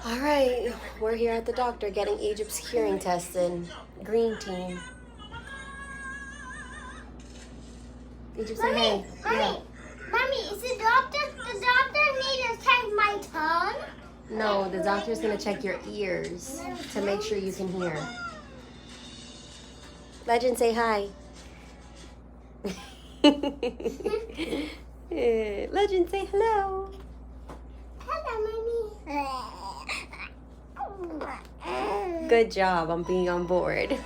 All right, we're here at the doctor getting Egypt's hearing tested. Green team. Egypt, say hey. Mommy, is the doctor need to check my tongue? No, the doctor's gonna check your ears to make sure you can hear. Legend, say hi. Legend, say hello. Hello, Mommy. Good job on being on board.